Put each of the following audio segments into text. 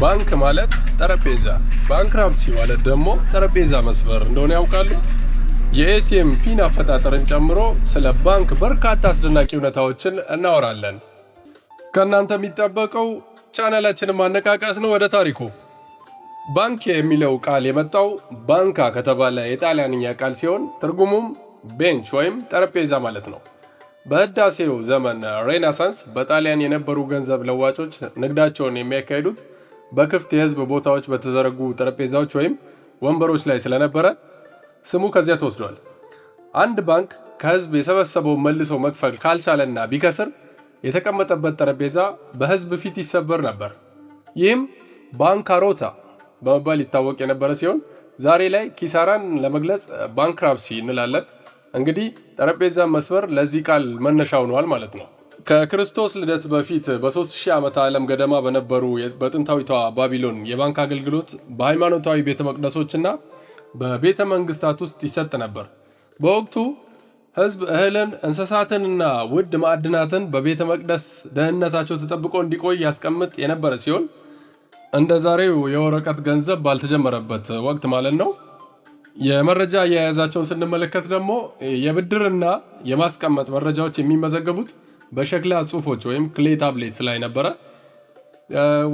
ባንክ ማለት ጠረጴዛ፣ ባንክራፕሲ ማለት ደግሞ ጠረጴዛ መስበር እንደሆነ ያውቃሉ? የኤቲኤም ፒን አፈጣጠርን ጨምሮ ስለ ባንክ በርካታ አስደናቂ እውነታዎችን እናወራለን። ከእናንተ የሚጠበቀው ቻናላችንን ማነቃቃት ነው። ወደ ታሪኩ። ባንክ የሚለው ቃል የመጣው ባንካ ከተባለ የጣሊያንኛ ቃል ሲሆን ትርጉሙም ቤንች ወይም ጠረጴዛ ማለት ነው። በህዳሴው ዘመን ሬኔሳንስ በጣሊያን የነበሩ ገንዘብ ለዋጮች ንግዳቸውን የሚያካሂዱት በክፍት የህዝብ ቦታዎች በተዘረጉ ጠረጴዛዎች ወይም ወንበሮች ላይ ስለነበረ ስሙ ከዚያ ተወስዷል። አንድ ባንክ ከህዝብ የሰበሰበው መልሶ መክፈል ካልቻለና ቢከስር የተቀመጠበት ጠረጴዛ በህዝብ ፊት ይሰበር ነበር። ይህም ባንካሮታ በመባል ይታወቅ የነበረ ሲሆን ዛሬ ላይ ኪሳራን ለመግለጽ ባንክራፕሲ እንላለን። እንግዲህ ጠረጴዛ መስበር ለዚህ ቃል መነሻ ሆኗል ማለት ነው። ከክርስቶስ ልደት በፊት በ3000 ዓመተ ዓለም ገደማ በነበሩ በጥንታዊቷ ባቢሎን የባንክ አገልግሎት በሃይማኖታዊ ቤተ መቅደሶችና በቤተ መንግስታት ውስጥ ይሰጥ ነበር። በወቅቱ ህዝብ እህልን፣ እንስሳትንና ውድ ማዕድናትን በቤተ መቅደስ ደህንነታቸው ተጠብቆ እንዲቆይ ያስቀምጥ የነበረ ሲሆን እንደ ዛሬው የወረቀት ገንዘብ ባልተጀመረበት ወቅት ማለት ነው። የመረጃ አያያዛቸውን ስንመለከት ደግሞ የብድርና የማስቀመጥ መረጃዎች የሚመዘገቡት በሸክላ ጽሁፎች ወይም ክሌ ታብሌት ላይ ነበረ።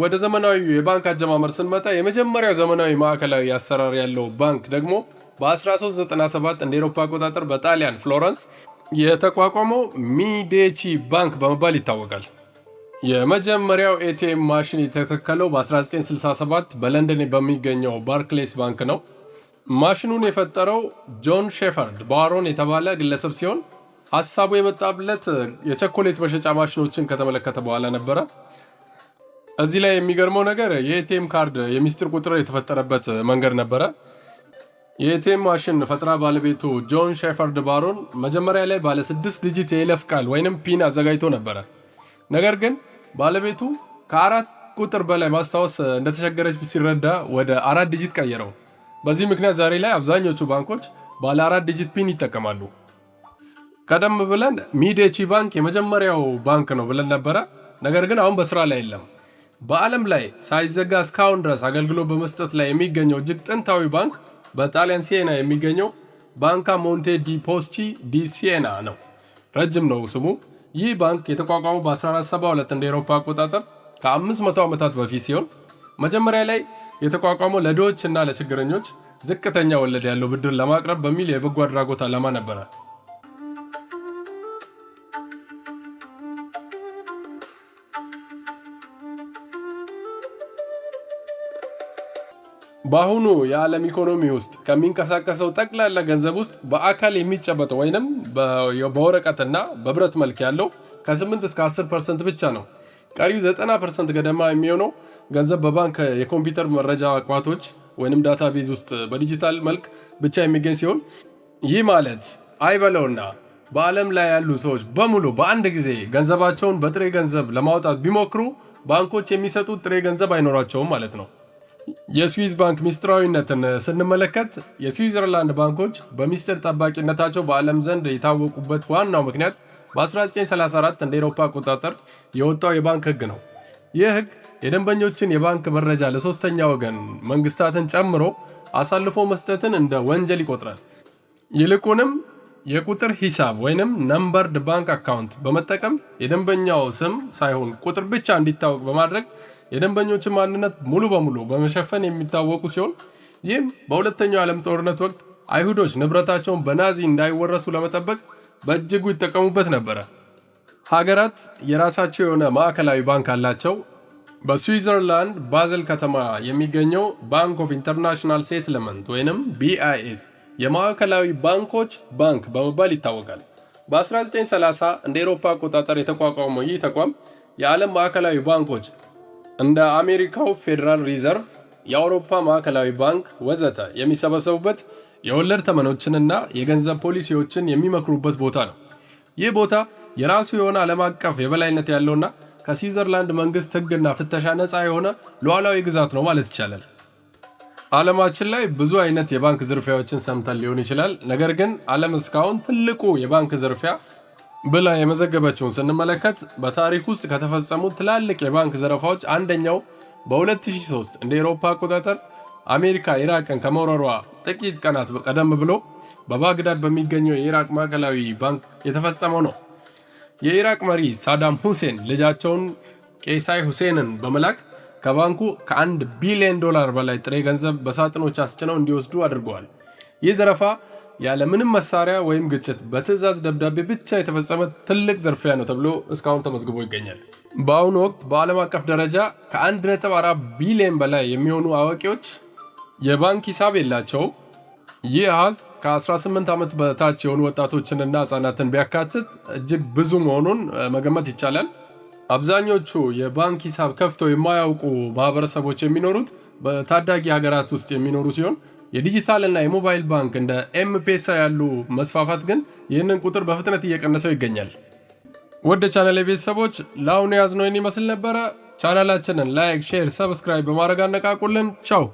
ወደ ዘመናዊ የባንክ አጀማመር ስንመጣ የመጀመሪያው ዘመናዊ ማዕከላዊ አሰራር ያለው ባንክ ደግሞ በ1397 እንደ ኤሮፓ አቆጣጠር በጣሊያን ፍሎረንስ የተቋቋመው ሚዲቺ ባንክ በመባል ይታወቃል። የመጀመሪያው ኤቲኤም ማሽን የተተከለው በ1967 በለንደን በሚገኘው ባርክሌስ ባንክ ነው። ማሽኑን የፈጠረው ጆን ሼፈርድ ባሮን የተባለ ግለሰብ ሲሆን ሀሳቡ የመጣለት የቸኮሌት መሸጫ ማሽኖችን ከተመለከተ በኋላ ነበረ። እዚህ ላይ የሚገርመው ነገር የኤቲኤም ካርድ የሚስጥር ቁጥር የተፈጠረበት መንገድ ነበረ። የኤቲኤም ማሽን ፈጠራ ባለቤቱ ጆን ሼፈርድ ባሮን መጀመሪያ ላይ ባለ 6 ዲጂት የይለፍ ቃል ወይንም ፒን አዘጋጅቶ ነበረ። ነገር ግን ባለቤቱ ከ4 ቁጥር በላይ ማስታወስ እንደተቸገረች ሲረዳ ወደ 4 ዲጂት ቀየረው። በዚህ ምክንያት ዛሬ ላይ አብዛኞቹ ባንኮች ባለ 4 ዲጂት ፒን ይጠቀማሉ። ቀደም ብለን ሚዲቺ ባንክ የመጀመሪያው ባንክ ነው ብለን ነበረ። ነገር ግን አሁን በስራ ላይ የለም። በዓለም ላይ ሳይዘጋ እስካሁን ድረስ አገልግሎት በመስጠት ላይ የሚገኘው እጅግ ጥንታዊ ባንክ በጣሊያን ሲየና የሚገኘው ባንካ ሞንቴ ዲ ፖስቺ ዲ ሲየና ነው። ረጅም ነው ስሙ። ይህ ባንክ የተቋቋመው በ1472 እንደ ኤሮፓ አቆጣጠር ከ500 ዓመታት በፊት ሲሆን መጀመሪያ ላይ የተቋቋመው ለድሆች እና ለችግረኞች ዝቅተኛ ወለድ ያለው ብድር ለማቅረብ በሚል የበጎ አድራጎት ዓላማ ነበረ። በአሁኑ የዓለም ኢኮኖሚ ውስጥ ከሚንቀሳቀሰው ጠቅላላ ገንዘብ ውስጥ በአካል የሚጨበጠው ወይንም በወረቀትና በብረት መልክ ያለው ከ8 እስከ 10% ብቻ ነው። ቀሪው 90% ገደማ የሚሆነው ገንዘብ በባንክ የኮምፒውተር መረጃ ቋቶች ወይንም ዳታቤዝ ውስጥ በዲጂታል መልክ ብቻ የሚገኝ ሲሆን ይህ ማለት አይበለውና በዓለም ላይ ያሉ ሰዎች በሙሉ በአንድ ጊዜ ገንዘባቸውን በጥሬ ገንዘብ ለማውጣት ቢሞክሩ ባንኮች የሚሰጡት ጥሬ ገንዘብ አይኖራቸውም ማለት ነው። የስዊዝ ባንክ ሚስጥራዊነትን ስንመለከት የስዊዘርላንድ ባንኮች በሚስጥር ጠባቂነታቸው በዓለም ዘንድ የታወቁበት ዋናው ምክንያት በ1934 እንደ ኤሮፓ አቆጣጠር የወጣው የባንክ ህግ ነው። ይህ ህግ የደንበኞችን የባንክ መረጃ ለሶስተኛ ወገን መንግስታትን ጨምሮ አሳልፎ መስጠትን እንደ ወንጀል ይቆጥራል። ይልቁንም የቁጥር ሂሳብ ወይንም ነምበርድ ባንክ አካውንት በመጠቀም የደንበኛው ስም ሳይሆን ቁጥር ብቻ እንዲታወቅ በማድረግ የደንበኞችን ማንነት ሙሉ በሙሉ በመሸፈን የሚታወቁ ሲሆን ይህም በሁለተኛው ዓለም ጦርነት ወቅት አይሁዶች ንብረታቸውን በናዚ እንዳይወረሱ ለመጠበቅ በእጅጉ ይጠቀሙበት ነበረ። ሀገራት የራሳቸው የሆነ ማዕከላዊ ባንክ አላቸው። በስዊዘርላንድ ባዘል ከተማ የሚገኘው ባንክ ኦፍ ኢንተርናሽናል ሴትልመንት ወይንም BIS የማዕከላዊ ባንኮች ባንክ በመባል ይታወቃል። በ1930 እንደ ኤሮፓ አቆጣጠር የተቋቋመው ይህ ተቋም የዓለም ማዕከላዊ ባንኮች እንደ አሜሪካው ፌዴራል ሪዘርቭ፣ የአውሮፓ ማዕከላዊ ባንክ ወዘተ የሚሰበሰቡበት የወለድ ተመኖችንና የገንዘብ ፖሊሲዎችን የሚመክሩበት ቦታ ነው። ይህ ቦታ የራሱ የሆነ ዓለም አቀፍ የበላይነት ያለውና ከስዊዘርላንድ መንግስት ህግና ፍተሻ ነፃ የሆነ ሉዓላዊ ግዛት ነው ማለት ይቻላል። ዓለማችን ላይ ብዙ አይነት የባንክ ዝርፊያዎችን ሰምተን ሊሆን ይችላል። ነገር ግን ዓለም እስካሁን ትልቁ የባንክ ዝርፊያ ብላ የመዘገበችውን ስንመለከት በታሪክ ውስጥ ከተፈጸሙ ትላልቅ የባንክ ዘረፋዎች አንደኛው በ2003 እንደ አውሮፓ አቆጣጠር አሜሪካ ኢራቅን ከመውረሯ ጥቂት ቀናት ቀደም ብሎ በባግዳድ በሚገኘው የኢራቅ ማዕከላዊ ባንክ የተፈጸመው ነው። የኢራቅ መሪ ሳዳም ሁሴን ልጃቸውን ቄሳይ ሁሴንን በመላክ ከባንኩ ከ$1 ቢሊዮን በላይ ጥሬ ገንዘብ በሳጥኖች አስጭነው እንዲወስዱ አድርገዋል። ይህ ዘረፋ ያለ ምንም መሳሪያ ወይም ግጭት በትዕዛዝ ደብዳቤ ብቻ የተፈጸመ ትልቅ ዘርፊያ ነው ተብሎ እስካሁን ተመዝግቦ ይገኛል። በአሁኑ ወቅት በዓለም አቀፍ ደረጃ ከ1.4 ቢሊዮን በላይ የሚሆኑ አዋቂዎች የባንክ ሂሳብ የላቸውም። ይህ አሃዝ ከ18 ዓመት በታች የሆኑ ወጣቶችንና ህጻናትን ቢያካትት እጅግ ብዙ መሆኑን መገመት ይቻላል። አብዛኞቹ የባንክ ሂሳብ ከፍተው የማያውቁ ማህበረሰቦች የሚኖሩት በታዳጊ ሀገራት ውስጥ የሚኖሩ ሲሆን የዲጂታል እና የሞባይል ባንክ እንደ ኤም-ፔሳ ያሉ መስፋፋት ግን ይህንን ቁጥር በፍጥነት እየቀነሰው ይገኛል። ወደ ቻናሌ ቤተሰቦች ለአሁኑ ያዝነው ይመስል ነበረ። ቻናላችንን ላይክ፣ ሼር፣ ሰብስክራይብ በማድረግ አነቃቁልን። ቻው።